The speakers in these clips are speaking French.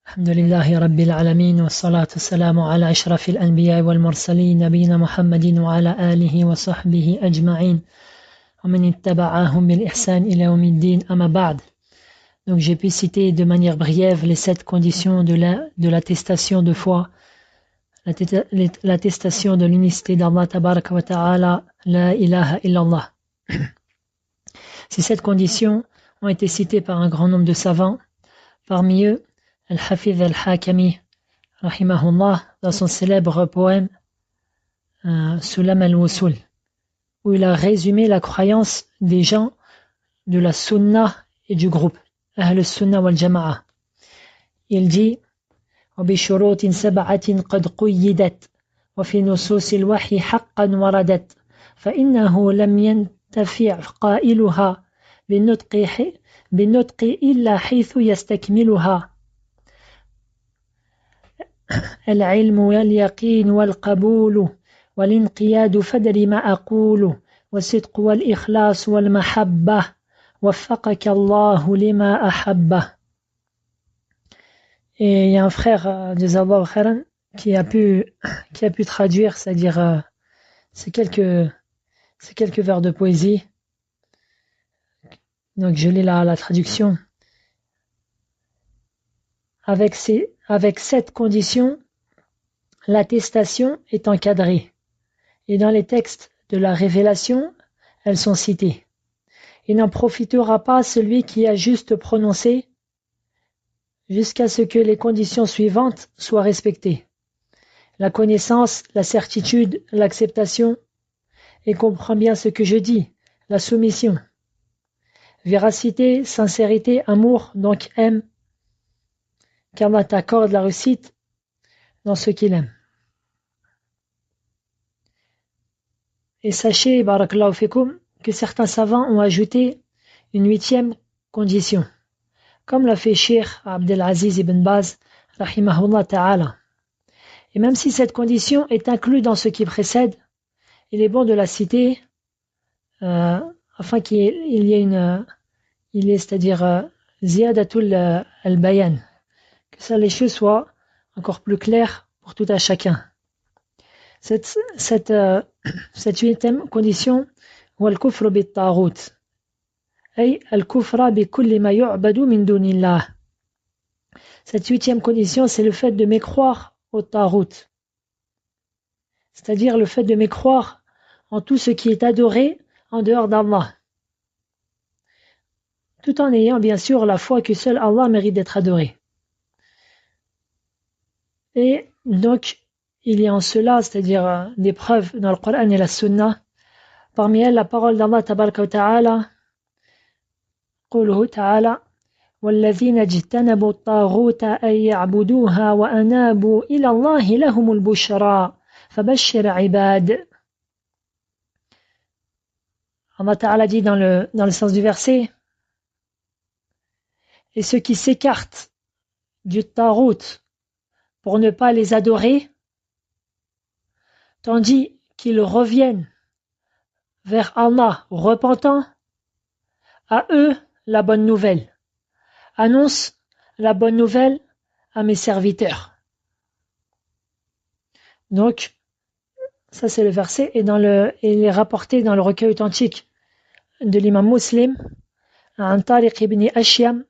الحمد لله رب العالمين والصلاة والسلام على أشرف الأنبياء والمرسلين نبينا محمد وعلى آله وصحبه أجمعين ومن اتبعهم بالإحسان إلى يوم الدين أما بعد. Donc j'ai pu citer de manière brève les 7 conditions de l'attestation de foi, l'attestation de l'unicité d'Allah tabaraka wa ta'ala, la ilaha illallah. Ces 7 conditions ont été citées par un grand nombre de savants, parmi eux Al-Hafiz al-Hakami, rahimahullah, dans son célèbre poème Sulam al-Wusul, où il a résumé la croyance des gens de la Sunna et du groupe Ahl al-Sunna wal-Jama'a. Il dit وبشروط 7 قد قيدت وفي نصوص الوحي حقا وردت فإنه لم ينتفع قائلها بالنطق إلا حيث يستكملها العلم واليقين والقبول والانقياد فدر ما أقول والصدق والإخلاص والمحبة وفقك الله لما أحبه. Et il y a un frère Jazallahu khairan qui a pu traduire, c'est-à-dire ces quelques vers de poésie. Donc je lis la traduction. Avec 7 conditions, l'attestation est encadrée. Et dans les textes de la révélation, elles sont citées. Il n'en profitera pas celui qui a juste prononcé jusqu'à ce que les conditions suivantes soient respectées. La connaissance, la certitude, l'acceptation, et comprends bien ce que je dis, la soumission. Véracité, sincérité, amour, donc aime, qu'Allah t'accorde la réussite dans ce qu'il aime. Et sachez, barakallahu fikum, que certains savants ont ajouté une 8e condition, comme l'a fait Cheikh Abdelaziz ibn Baz, rahimahullah ta'ala. Et même si cette condition est inclue dans ce qui précède, il est bon de la citer afin qu'il y ait c'est-à-dire ziyadatul al-bayan, que ça les choses soient encore plus claires pour tout à chacun. Cette 8e condition, huwa al-kufr bit-taghut, ay al-kufra bi kulli ma yu'badu min dunillah. Cette 8e condition, c'est le fait de mécroire au taghut, c'est-à-dire le fait de mécroire en tout ce qui est adoré en dehors d'Allah, tout en ayant bien sûr la foi que seul Allah mérite d'être adoré. Et donc, il y a en cela, c'est-à-dire des preuves dans le Coran et la Sunna, parmi elles la parole d'Allah tabaraka wa ta'ala, قوله تعالى والذين اجتنبوا الطاغوت أن يعبدوها وأنابوا إلى الله لهم البشرى فبشر عباد. Allah Ta'ala dit dans le sens du verset, et ceux qui s'écartent du taghut pour ne pas les adorer, tandis qu'ils reviennent vers Allah repentants, à eux la bonne nouvelle. Annonce la bonne nouvelle à mes serviteurs. Donc, ça c'est le verset, et il est rapporté dans le recueil authentique de l'imam Muslim, عن طارق بن أشيم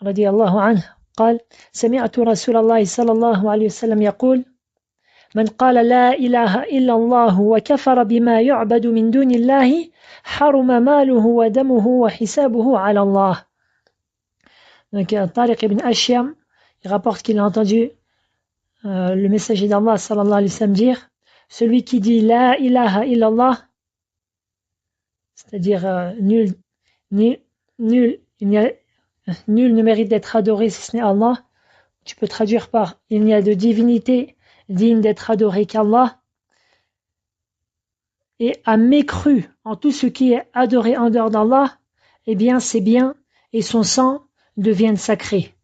رضي الله عنه قال سمعت رسول الله صلى الله عليه وسلم يقول من قال لا إله إلا الله وكفر بما يعبد من دون الله حرم ماله ودمه وحسابه على الله. Donc Tariq ibn Ashyam, il rapporte qu'il a entendu le messager d'Allah sallallahu alayhi wa sallam dire, celui qui dit la ilaha illallah, c'est-à-dire nul ne mérite d'être adoré si ce n'est Allah, tu peux traduire par il n'y a de divinité digne d'être adoré qu'Allah, et a mécru en tout ce qui est adoré en dehors d'Allah, eh bien ses biens et son sang deviennent sacrés.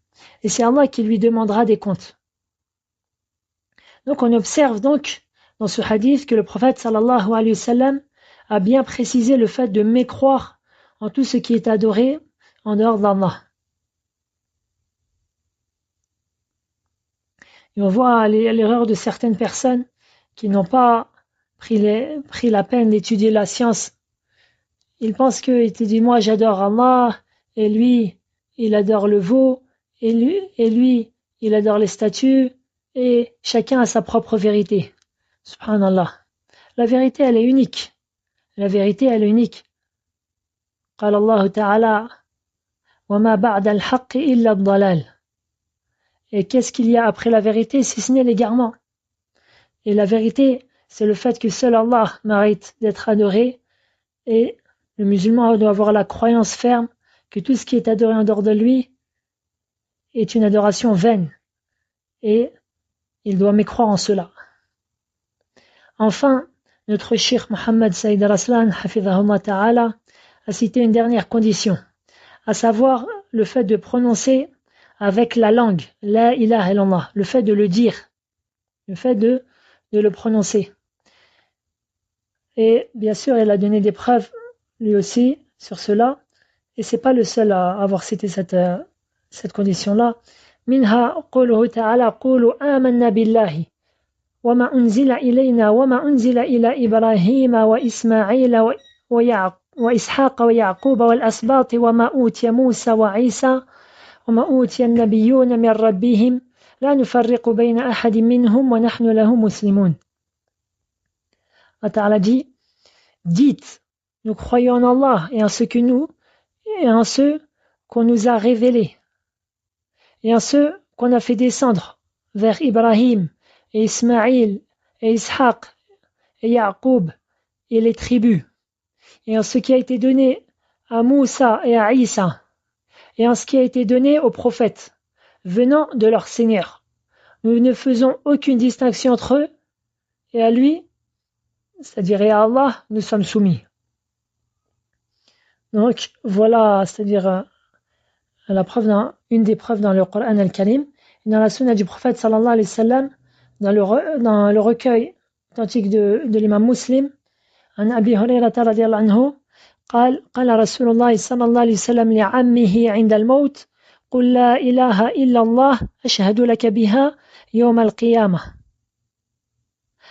Et c'est Allah qui lui demandera des comptes. Donc on observe donc dans ce hadith que le prophète sallallahu alayhi wa sallam a bien précisé le fait de mécroire en tout ce qui est adoré en dehors d'Allah. Et on voit l'erreur de certaines personnes qui n'ont pas pris la peine d'étudier la science. Ils pensent qu'il te dit, moi j'adore Allah, et lui, il adore le veau, et lui, il adore les statues, et chacun a sa propre vérité. Subhanallah. La vérité, elle est unique. La vérité, elle est unique. قال الله تعالى وما بعد الحق إلا الضلال. Et qu'est-ce qu'il y a après la vérité si ce n'est l'égarement? Et la vérité, c'est le fait que seul Allah mérite d'être adoré, et le musulman doit avoir la croyance ferme que tout ce qui est adoré en dehors de lui est une adoration vaine, et il doit mécroire en cela. Enfin, notre cheikh Mohammed Saïd al-Aslan, hafidhahullah ta'ala, a cité une dernière condition, à savoir le fait de prononcer avec la langue, la ilaha illallah, le fait de le dire, le fait de le prononcer. Et bien sûr, il a donné des preuves lui aussi sur cela, et c'est pas le seul à avoir cité cette condition-là. Minha qawluhu ta'ala qulu amanna billahi wa ma unzila ilayna wa ma unzila ila Ibrahima wa Ismaila wa Ishaqa wa Yaquba wal asbati wa ma utiya Musa wa Isa wa ma utiya an-nabiyyuna min rabbihim la nufarriqu bayna ahadin minhum wa nahnu lahu muslimun. Allah Ta'ala dit, dites, nous croyons en Allah et en ce qu'on nous a révélé, et en ce qu'on a fait descendre vers Ibrahim et Ismaïl et Ishaq et Yaqub et les tribus, et en ce qui a été donné à Moussa et à Isa, et en ce qui a été donné aux prophètes venant de leur Seigneur. Nous ne faisons aucune distinction entre eux, et à lui, c'est-à-dire à Allah, nous sommes soumis. Donc voilà, c'est-à-dire une des preuves dans le Coran al-Karim, et dans la sunna du prophète sallallahu alayhi wa sallam, dans le recueil authentique de l'imam Muslim, عن أبي هريرة رضي الله عنه قال رسول الله صلى الله عليه وسلم لعمه عند الموت قل لا إله إلا الله أشهد لك بها يوم القيامة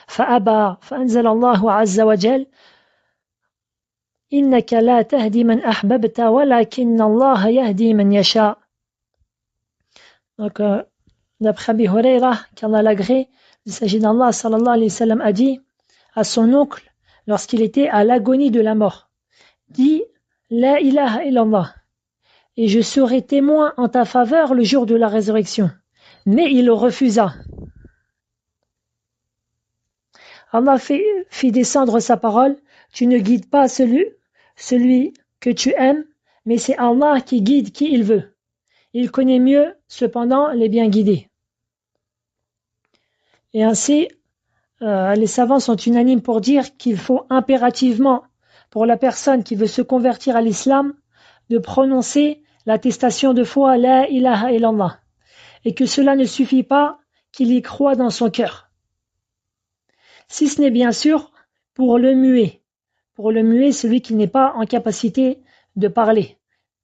فأبى فأنزل الله عز وجل إنك لا تهدي من أحببت ولكن الله يهدي من يشاء. Donc, d'après Abi Huraira, qu'Allah l'agrée, il s'agit d'Allah sallallahu alayhi wa sallam, a dit à son oncle, lorsqu'il était à l'agonie de la mort, dis La ilaha illallah, et je serai témoin en ta faveur le jour de la résurrection. Mais il refusa. Allah fit descendre sa parole, tu ne guides pas celui que tu aimes, mais c'est Allah qui guide qui il veut. Il connaît mieux, cependant, les bien guidés. Et ainsi, les savants sont unanimes pour dire qu'il faut impérativement, pour la personne qui veut se convertir à l'islam, de prononcer l'attestation de foi La ilaha illallah, et que cela ne suffit pas qu'il y croit dans son cœur. Si ce n'est bien sûr pour le muet. Pour le muet, celui qui n'est pas en capacité de parler.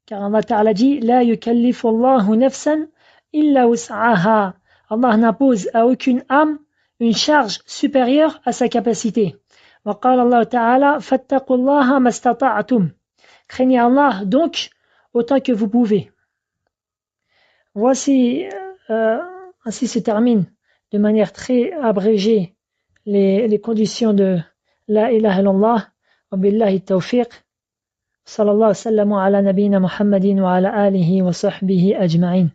Car Allah Ta'ala dit La yukallifu Allahu nafsan illa wus'aha. Allah n'impose à aucune âme une charge supérieure à sa capacité. Wa qala Allah Ta'ala fattaqullaha mastata'tum. Craignez Allah donc autant que vous pouvez. Voici, ainsi se termine de manière très abrégée les conditions de La ilaha illallah. Wa billahi tawfiq. صلى الله وسلم على نبينا محمد وعلى آله وصحبه أجمعين.